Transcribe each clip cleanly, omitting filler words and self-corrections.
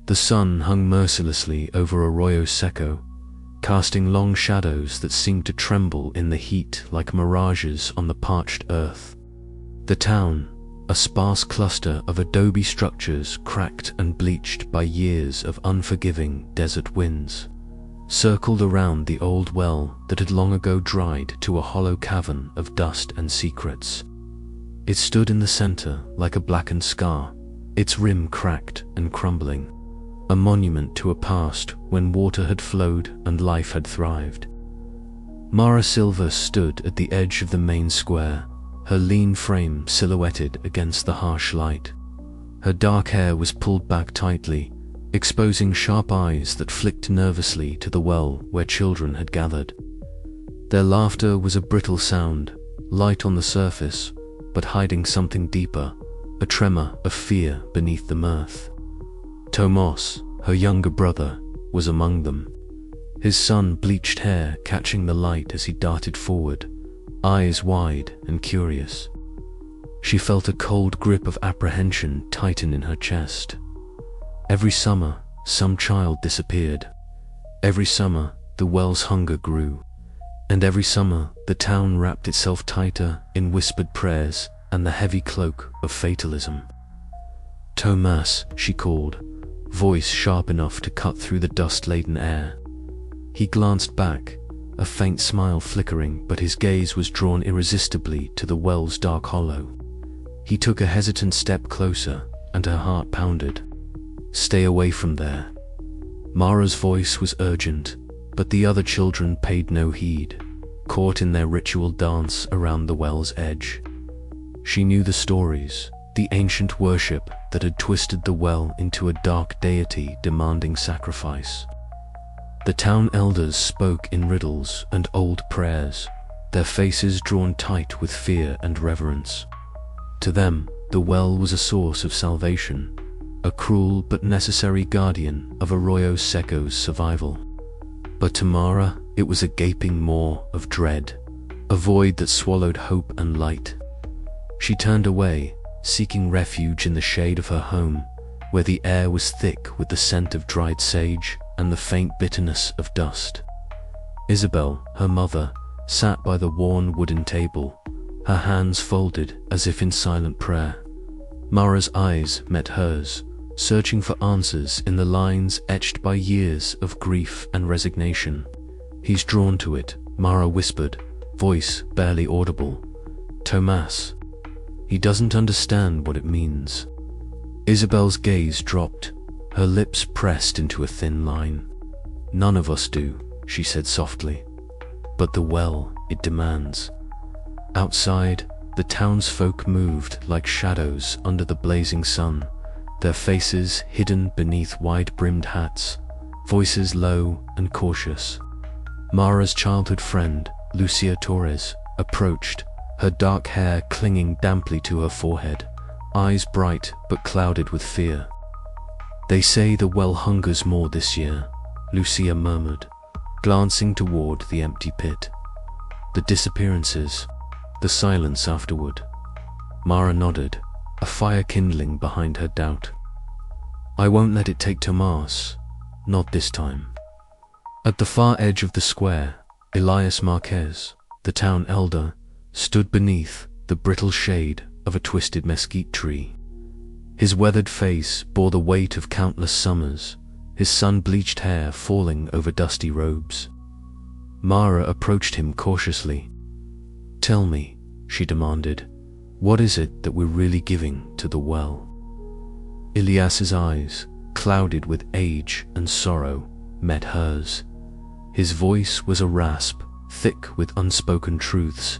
The sun hung mercilessly over Arroyo Seco, casting long shadows that seemed to tremble in the heat like mirages on the parched earth. The town, a sparse cluster of adobe structures cracked and bleached by years of unforgiving desert winds, circled around the old well that had long ago dried to a hollow cavern of dust and secrets. It stood in the center like a blackened scar, its rim cracked and crumbling, a monument to a past when water had flowed and life had thrived. Mara Silva stood at the edge of the main square, her lean frame silhouetted against the harsh light. Her dark hair was pulled back tightly, exposing sharp eyes that flicked nervously to the well where children had gathered. Their laughter was a brittle sound, light on the surface, but hiding something deeper, a tremor of fear beneath the mirth. Tomas, her younger brother, was among them, his sun-bleached hair catching the light as he darted forward, eyes wide and curious. She felt a cold grip of apprehension tighten in her chest. Every summer, some child disappeared. Every summer, the well's hunger grew. And every summer, the town wrapped itself tighter in whispered prayers and the heavy cloak of fatalism. "Tomas," she called, voice sharp enough to cut through the dust-laden air. He glanced back, a faint smile flickering, but his gaze was drawn irresistibly to the well's dark hollow. He took a hesitant step closer, and her heart pounded. "Stay away from there." Mara's voice was urgent, but the other children paid no heed, caught in their ritual dance around the well's edge. She knew the stories, the ancient worship that had twisted the well into a dark deity demanding sacrifice. The town elders spoke in riddles and old prayers, their faces drawn tight with fear and reverence. To them, the well was a source of salvation, a cruel but necessary guardian of Arroyo Seco's survival. But to Mara, it was a gaping maw of dread, a void that swallowed hope and light. She turned away, seeking refuge in the shade of her home, where the air was thick with the scent of dried sage and the faint bitterness of dust. Isabel, her mother, sat by the worn wooden table, her hands folded as if in silent prayer. Mara's eyes met hers, searching for answers in the lines etched by years of grief and resignation. "He's drawn to it," Mara whispered, voice barely audible. "Tomas. He doesn't understand what it means." Isabel's gaze dropped, her lips pressed into a thin line. "None of us do," she said softly. "But the well, it demands." Outside, the townsfolk moved like shadows under the blazing sun, their faces hidden beneath wide-brimmed hats, voices low and cautious. Mara's childhood friend, Lucia Torres, approached, her dark hair clinging damply to her forehead, eyes bright but clouded with fear. "They say the well hungers more this year," Lucia murmured, glancing toward the empty pit. "The disappearances, the silence afterward." Mara nodded, a fire kindling behind her doubt. "I won't let it take Tomas, not this time." At the far edge of the square, Elias Marquez, the town elder, stood beneath the brittle shade of a twisted mesquite tree. His weathered face bore the weight of countless summers, his sun-bleached hair falling over dusty robes. Mara approached him cautiously. "Tell me," she demanded, "what is it that we're really giving to the well?" Elias's eyes, clouded with age and sorrow, met hers. His voice was a rasp, thick with unspoken truths.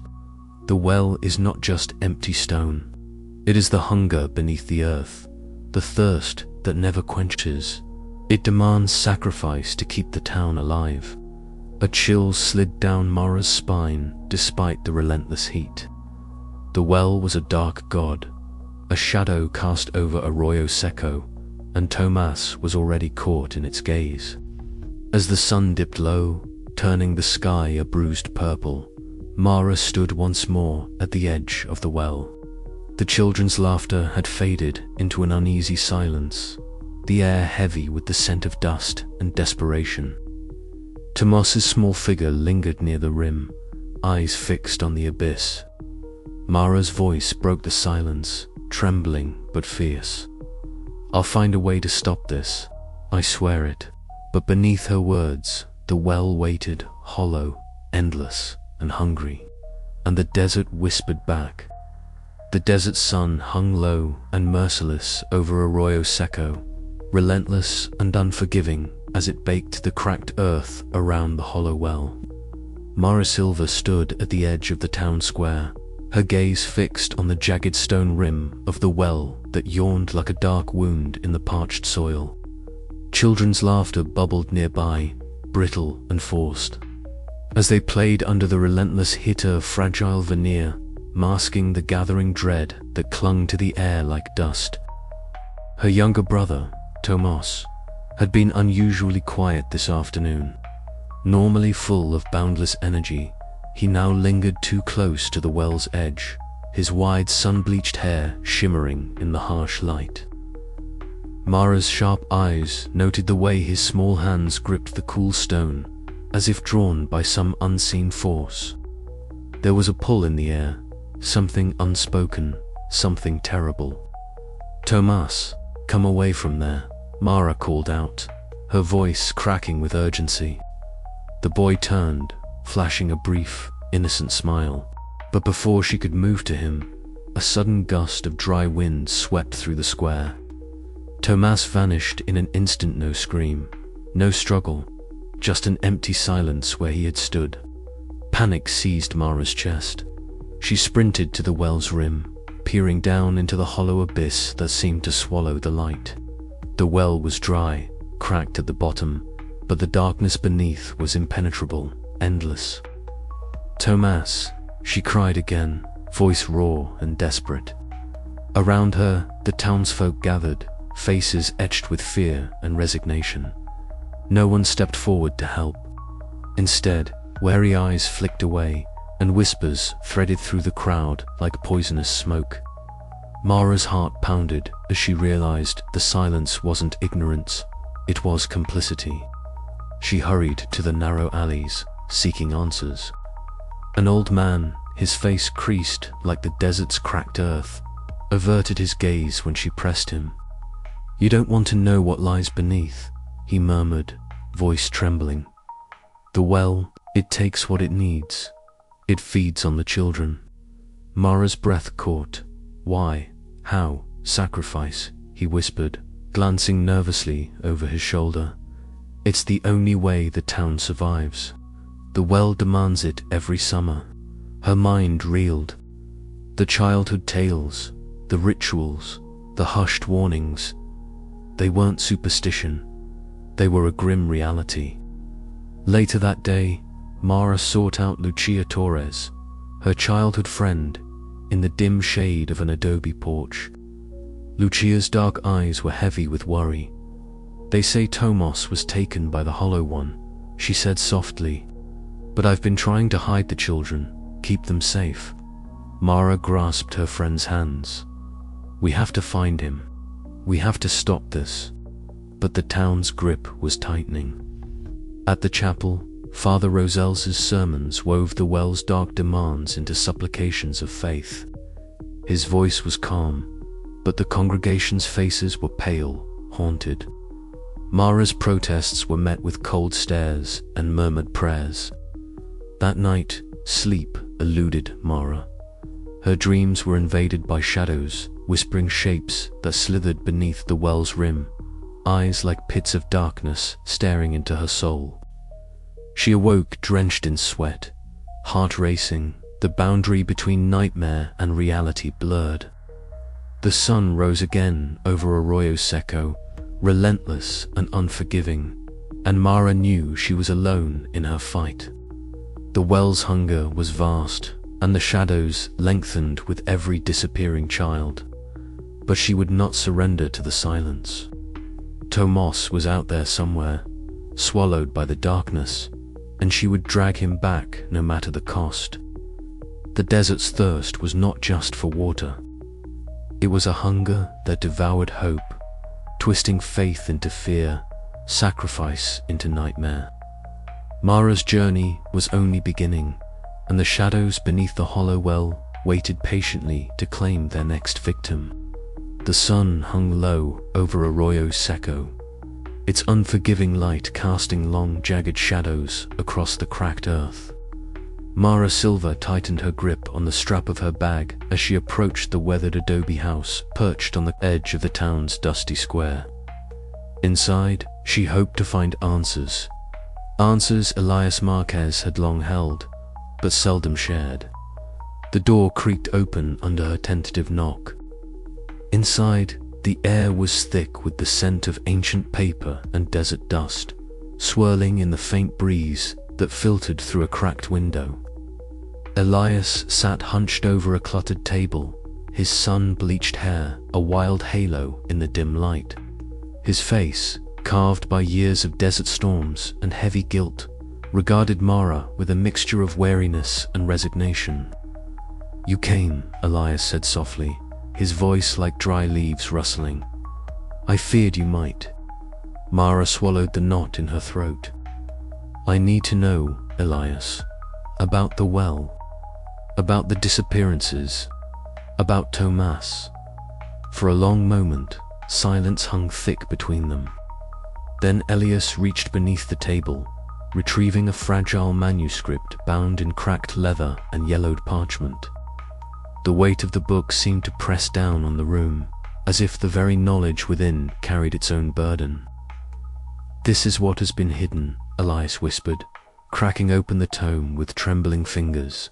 "The well is not just empty stone. It is the hunger beneath the earth, the thirst that never quenches. It demands sacrifice to keep the town alive." A chill slid down Mara's spine despite the relentless heat. The well was a dark god, a shadow cast over Arroyo Seco, and Tomas was already caught in its gaze. As the sun dipped low, turning the sky a bruised purple, Mara stood once more at the edge of the well. The children's laughter had faded into an uneasy silence. the air heavy with the scent of dust and desperation. Tomos's small figure lingered near the rim, eyes fixed on the abyss. Mara's voice broke the silence, trembling but fierce. "I'll find a way to stop this, I swear it." But beneath her words, the well waited, hollow, endless, and hungry. And the desert whispered back. The desert sun hung low and merciless over Arroyo Seco, relentless and unforgiving as it baked the cracked earth around the hollow well. Mara Silva stood at the edge of the town square, her gaze fixed on the jagged stone rim of the well that yawned like a dark wound in the parched soil. Children's laughter bubbled nearby, brittle and forced, as they played under the relentless hitter of fragile veneer, masking the gathering dread that clung to the air like dust. Her younger brother, Tomos, had been unusually quiet this afternoon. Normally full of boundless energy, he now lingered too close to the well's edge, his wide sun-bleached hair shimmering in the harsh light. Mara's sharp eyes noted the way his small hands gripped the cool stone, as if drawn by some unseen force. There was a pull in the air, something unspoken, something terrible. "Tomas, come away from there," Mara called out, her voice cracking with urgency. The boy turned, flashing a brief, innocent smile, but before she could move to him, a sudden gust of dry wind swept through the square. Tomas vanished in an instant. No scream, no struggle, just an empty silence where he had stood. Panic seized Mara's chest. She sprinted to the well's rim, peering down into the hollow abyss that seemed to swallow the light. The well was dry, cracked at the bottom, but the darkness beneath was impenetrable, endless. "Tomas," she cried again, voice raw and desperate. Around her, the townsfolk gathered, faces etched with fear and resignation. No one stepped forward to help. Instead, wary eyes flicked away, and whispers threaded through the crowd like poisonous smoke. Mara's heart pounded as she realized the silence wasn't ignorance, it was complicity. She hurried to the narrow alleys, seeking answers. An old man, his face creased like the desert's cracked earth, averted his gaze when she pressed him. "You don't want to know what lies beneath," he murmured, voice trembling. "The well, it takes what it needs. It feeds on the children." Mara's breath caught. "Why? How? Sacrifice?" he whispered, glancing nervously over his shoulder. "It's the only way the town survives. The well demands it every summer." Her mind reeled. The childhood tales, the rituals, the hushed warnings. They weren't superstition. They were a grim reality. Later that day, Mara sought out Lucia Torres, her childhood friend, in the dim shade of an adobe porch. Lucia's dark eyes were heavy with worry. "They say Tomos was taken by the Hollow One," she said softly. "But I've been trying to hide the children, keep them safe." Mara grasped her friend's hands. "We have to find him. We have to stop this." But the town's grip was tightening. At the chapel, Father Rosell's sermons wove the well's dark demands into supplications of faith. His voice was calm, but the congregation's faces were pale, haunted. Mara's protests were met with cold stares and murmured prayers. That night, sleep eluded Mara. Her dreams were invaded by shadows, whispering shapes that slithered beneath the well's rim, eyes like pits of darkness staring into her soul. She awoke drenched in sweat, heart racing, the boundary between nightmare and reality blurred. The sun rose again over Arroyo Seco, relentless and unforgiving, and Mara knew she was alone in her fight. The well's hunger was vast, and the shadows lengthened with every disappearing child. But she would not surrender to the silence. Tomos was out there somewhere, swallowed by the darkness, and she would drag him back no matter the cost. The desert's thirst was not just for water. It was a hunger that devoured hope, twisting faith into fear, sacrifice into nightmare. Mara's journey was only beginning, and the shadows beneath the hollow well waited patiently to claim their next victim. The sun hung low over Arroyo Seco, its unforgiving light casting long, jagged shadows across the cracked earth. Mara Silva tightened her grip on the strap of her bag as she approached the weathered adobe house perched on the edge of the town's dusty square. Inside, she hoped to find answers. Answers Elias Marquez had long held, but seldom shared. The door creaked open under her tentative knock. Inside, the air was thick with the scent of ancient paper and desert dust, swirling in the faint breeze that filtered through a cracked window. Elias sat hunched over a cluttered table, his sun-bleached hair a wild halo in the dim light. His face, carved by years of desert storms and heavy guilt, regarded Mara with a mixture of wariness and resignation. "You came," Elias said softly, his voice like dry leaves rustling. "I feared you might." Mara swallowed the knot in her throat. "I need to know, Elias, about the well, about the disappearances, about Tomas." For a long moment, silence hung thick between them. Then Elias reached beneath the table, retrieving a fragile manuscript bound in cracked leather and yellowed parchment. The weight of the book seemed to press down on the room, as if the very knowledge within carried its own burden. "This is what has been hidden," Elias whispered, cracking open the tome with trembling fingers.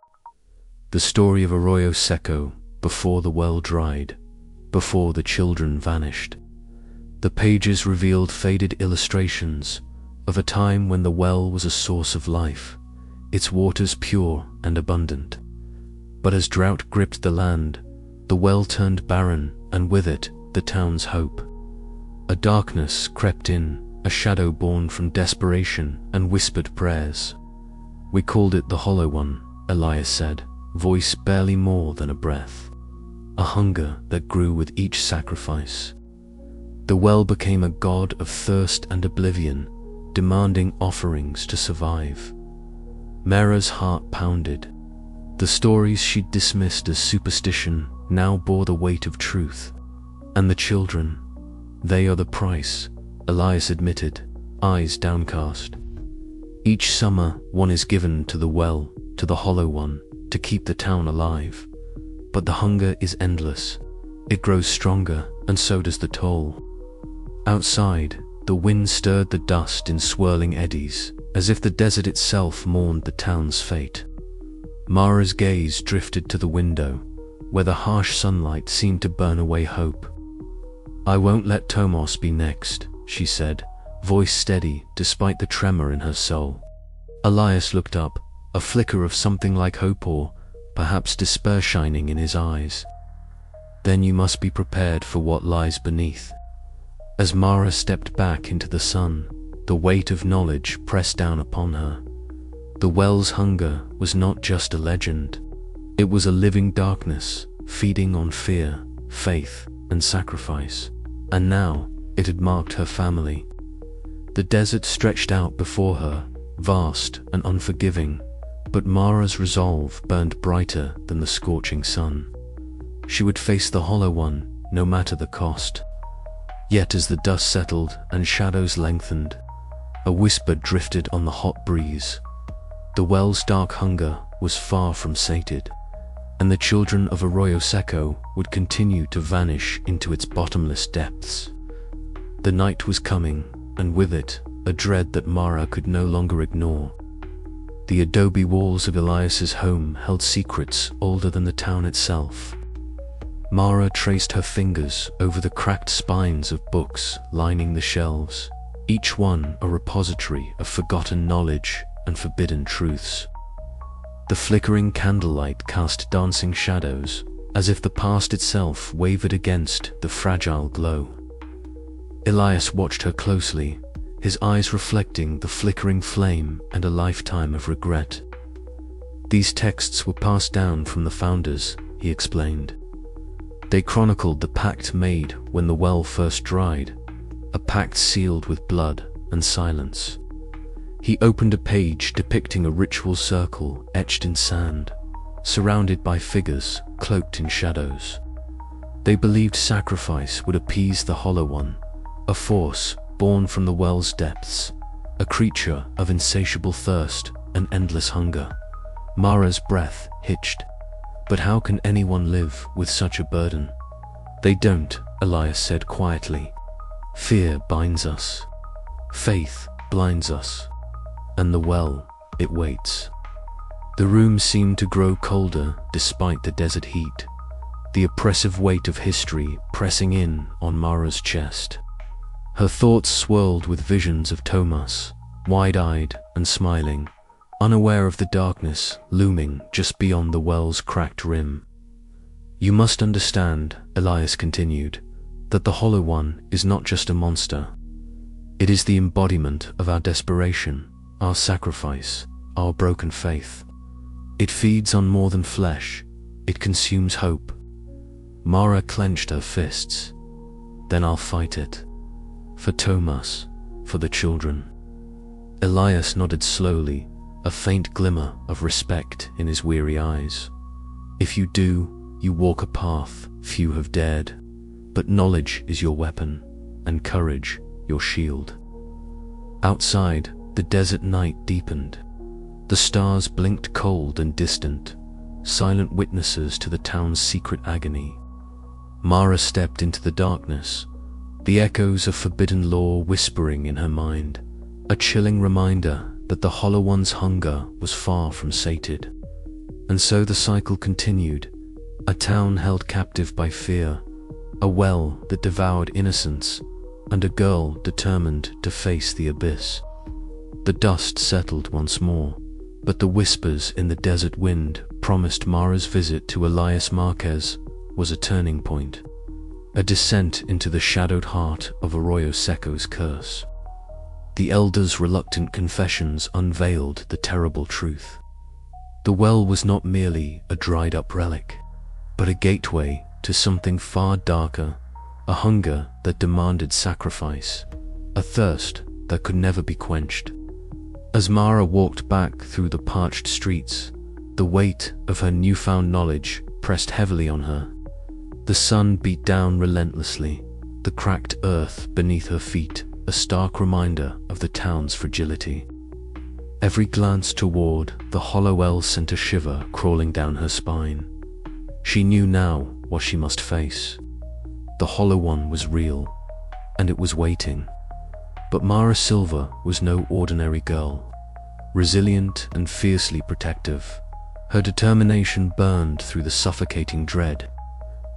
The story of Arroyo Seco, before the well dried, before the children vanished. The pages revealed faded illustrations of a time when the well was a source of life, its waters pure and abundant. But as drought gripped the land, the well turned barren, and with it, the town's hope. A darkness crept in, a shadow born from desperation and whispered prayers. "We called it the Hollow One," Elias said, voice barely more than a breath. A hunger that grew with each sacrifice. The well became a god of thirst and oblivion, demanding offerings to survive. Mara's heart pounded. The stories she'd dismissed as superstition now bore the weight of truth. And the children, they are the price, Elias admitted, eyes downcast. Each summer, one is given to the well, to the Hollow One, to keep the town alive. But the hunger is endless. It grows stronger, and so does the toll. Outside, the wind stirred the dust in swirling eddies, as if the desert itself mourned the town's fate. Mara's gaze drifted to the window, where the harsh sunlight seemed to burn away hope. "I won't let Tomas be next," she said, voice steady despite the tremor in her soul. Elias looked up, a flicker of something like hope or, perhaps, despair shining in his eyes. "Then you must be prepared for what lies beneath." As Mara stepped back into the sun, the weight of knowledge pressed down upon her. The well's hunger was not just a legend. It was a living darkness, feeding on fear, faith, and sacrifice. And now, it had marked her family. The desert stretched out before her, vast and unforgiving, but Mara's resolve burned brighter than the scorching sun. She would face the Hollow One, no matter the cost. Yet as the dust settled and shadows lengthened, a whisper drifted on the hot breeze. The well's dark hunger was far from sated, and the children of Arroyo Seco would continue to vanish into its bottomless depths. The night was coming, and with it, a dread that Mara could no longer ignore. The adobe walls of Elias's home held secrets older than the town itself. Mara traced her fingers over the cracked spines of books lining the shelves, each one a repository of forgotten knowledge and forbidden truths. The flickering candlelight cast dancing shadows, as if the past itself wavered against the fragile glow. Elias watched her closely, his eyes reflecting the flickering flame and a lifetime of regret. "These texts were passed down from the founders," he explained. "They chronicled the pact made when the well first dried, a pact sealed with blood and silence. He opened a page depicting a ritual circle etched in sand, surrounded by figures cloaked in shadows. They believed sacrifice would appease the Hollow One, a force born from the well's depths, a creature of insatiable thirst and endless hunger. Mara's breath hitched. But how can anyone live with such a burden? They don't, Elias said quietly. Fear binds us. Faith blinds us. And the well, it waits. The room seemed to grow colder despite the desert heat, the oppressive weight of history pressing in on Mara's chest. Her thoughts swirled with visions of Tomas, wide-eyed and smiling, unaware of the darkness looming just beyond the well's cracked rim. You must understand, Elias continued, that the Hollow One is not just a monster. It is the embodiment of our desperation, our sacrifice, our broken faith. It feeds on more than flesh. It consumes hope. Mara clenched her fists. Then I'll fight it. For Tomas, for the children. Elias nodded slowly, a faint glimmer of respect in his weary eyes. If you do, you walk a path few have dared, but knowledge is your weapon, and courage your shield. Outside, the desert night deepened. The stars blinked cold and distant, silent witnesses to the town's secret agony. Mara stepped into the darkness, the echoes of forbidden lore whispering in her mind, a chilling reminder that the Hollow One's hunger was far from sated. And so the cycle continued, a town held captive by fear, a well that devoured innocence, and a girl determined to face the abyss. The dust settled once more, but the whispers in the desert wind promised Mara's visit to Elias Marquez was a turning point, a descent into the shadowed heart of Arroyo Seco's curse. The elder's reluctant confessions unveiled the terrible truth. The well was not merely a dried-up relic, but a gateway to something far darker, a hunger that demanded sacrifice, a thirst that could never be quenched. As Mara walked back through the parched streets, the weight of her newfound knowledge pressed heavily on her. The sun beat down relentlessly, the cracked earth beneath her feet a stark reminder of the town's fragility. Every glance toward the hollow well sent a shiver crawling down her spine. She knew now what she must face. The Hollow One was real, and it was waiting. But Mara Silva was no ordinary girl. Resilient and fiercely protective, her determination burned through the suffocating dread.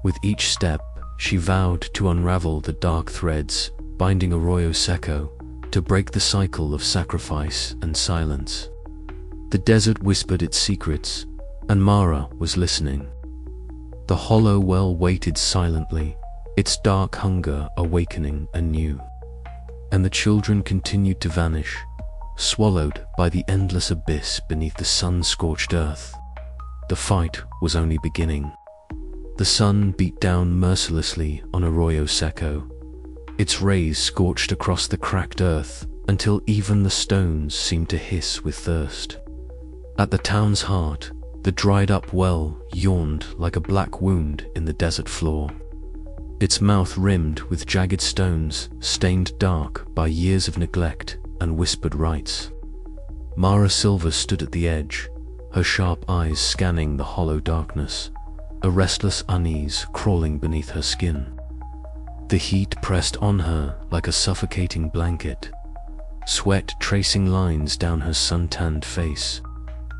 With each step, she vowed to unravel the dark threads binding Arroyo Seco, to break the cycle of sacrifice and silence. The desert whispered its secrets, and Mara was listening. The hollow well waited silently, its dark hunger awakening anew. And the children continued to vanish, swallowed by the endless abyss beneath the sun-scorched earth. The fight was only beginning. The sun beat down mercilessly on Arroyo Seco. Its rays scorched across the cracked earth until even the stones seemed to hiss with thirst. At the town's heart, the dried-up well yawned like a black wound in the desert floor. Its mouth rimmed with jagged stones, stained dark by years of neglect and whispered rites. Mara Silva stood at the edge, her sharp eyes scanning the hollow darkness, a restless unease crawling beneath her skin. The heat pressed on her like a suffocating blanket, sweat tracing lines down her sun-tanned face.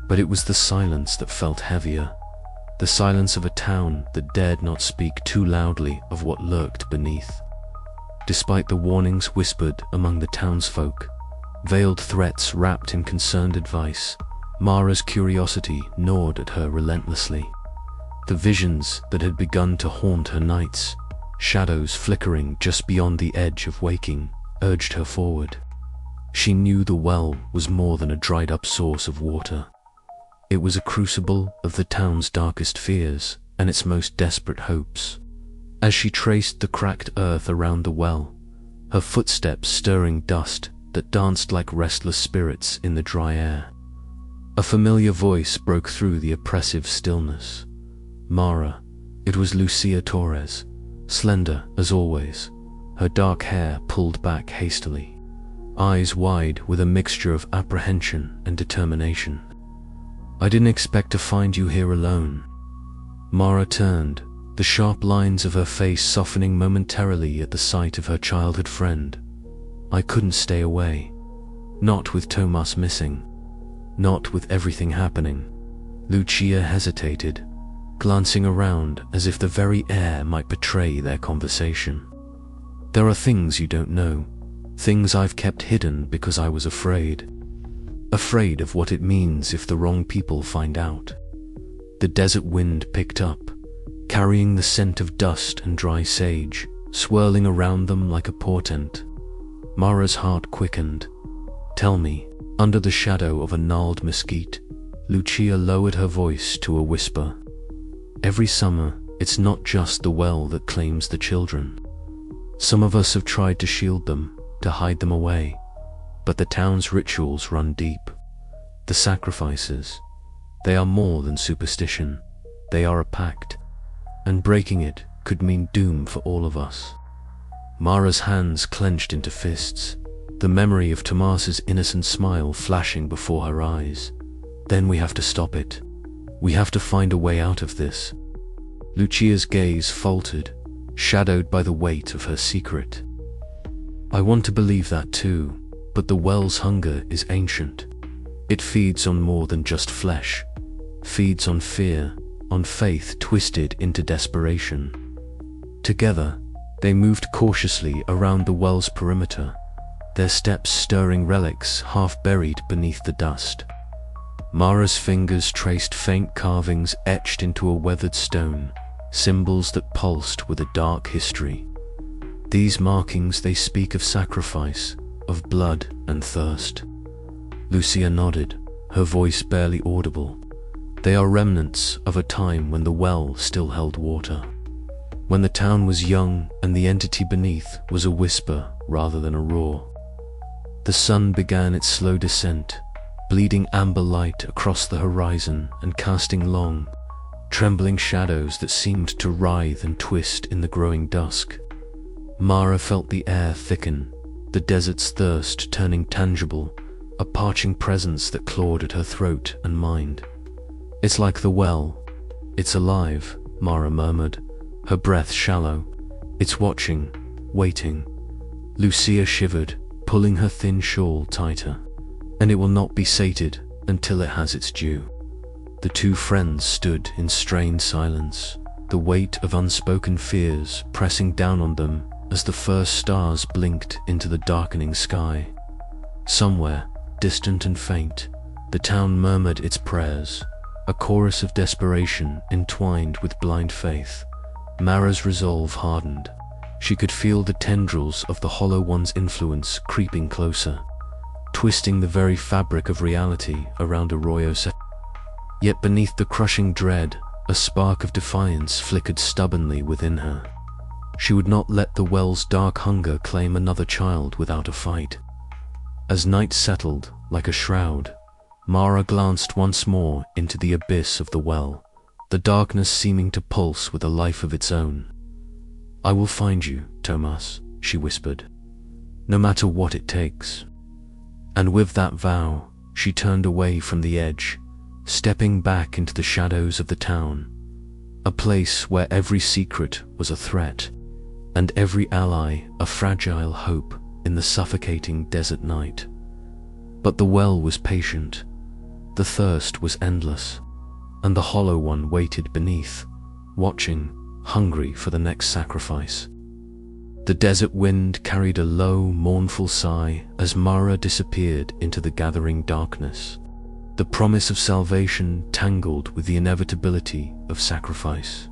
But it was the silence that felt heavier, the silence of a town that dared not speak too loudly of what lurked beneath. Despite the warnings whispered among the townsfolk, veiled threats wrapped in concerned advice, Mara's curiosity gnawed at her relentlessly. The visions that had begun to haunt her nights, shadows flickering just beyond the edge of waking, urged her forward. She knew the well was more than a dried-up source of water. It was a crucible of the town's darkest fears and its most desperate hopes. As she traced the cracked earth around the well, her footsteps stirring dust that danced like restless spirits in the dry air. A familiar voice broke through the oppressive stillness. Mara. It was Lucia Torres, slender as always, her dark hair pulled back hastily, eyes wide with a mixture of apprehension and determination. "I didn't expect to find you here alone." Mara turned, the sharp lines of her face softening momentarily at the sight of her childhood friend. "I couldn't stay away. Not with Tomas missing. Not with everything happening." Lucia hesitated, glancing around as if the very air might betray their conversation. "There are things you don't know, things I've kept hidden because I was afraid. Afraid of what it means if the wrong people find out." The desert wind picked up, carrying the scent of dust and dry sage, swirling around them like a portent. Mara's heart quickened. "Tell me." Under the shadow of a gnarled mesquite, Lucia lowered her voice to a whisper. "Every summer, it's not just the well that claims the children. Some of us have tried to shield them, to hide them away, but the town's rituals run deep. The sacrifices, they are more than superstition, they are a pact, and breaking it could mean doom for all of us." Mara's hands clenched into fists, the memory of Tomas's innocent smile flashing before her eyes. "Then we have to stop it. We have to find a way out of this." Lucia's gaze faltered, shadowed by the weight of her secret. "I want to believe that too, but the well's hunger is ancient. It feeds on more than just flesh, feeds on fear, on faith twisted into desperation." Together, they moved cautiously around the well's perimeter, their steps stirring relics half buried beneath the dust. Mara's fingers traced faint carvings etched into a weathered stone, symbols that pulsed with a dark history. These markings, they speak of sacrifice, of blood and thirst. Lucia nodded, her voice barely audible. "They are remnants of a time when the well still held water. When the town was young and the entity beneath was a whisper rather than a roar." The sun began its slow descent, bleeding amber light across the horizon and casting long, trembling shadows that seemed to writhe and twist in the growing dusk. Mara felt the air thicken, the desert's thirst turning tangible, a parching presence that clawed at her throat and mind. "It's like the well. It's alive," Mara murmured, her breath shallow. "It's watching, waiting." Lucia shivered, pulling her thin shawl tighter. "And it will not be sated until it has its due." The two friends stood in strained silence, the weight of unspoken fears pressing down on them as the first stars blinked into the darkening sky. Somewhere, distant and faint, the town murmured its prayers, a chorus of desperation entwined with blind faith. Mara's resolve hardened. She could feel the tendrils of the Hollow One's influence creeping closer, twisting the very fabric of reality around Arroyo Seco. Yet beneath the crushing dread, a spark of defiance flickered stubbornly within her. She would not let the well's dark hunger claim another child without a fight. As night settled like a shroud, Mara glanced once more into the abyss of the well, the darkness seeming to pulse with a life of its own. "I will find you, Tomas," she whispered, "no matter what it takes." And with that vow, she turned away from the edge, stepping back into the shadows of the town, a place where every secret was a threat, and every ally a fragile hope in the suffocating desert night. But the well was patient, the thirst was endless, and the Hollow One waited beneath, watching, hungry for the next sacrifice. The desert wind carried a low, mournful sigh as Mara disappeared into the gathering darkness, the promise of salvation tangled with the inevitability of sacrifice.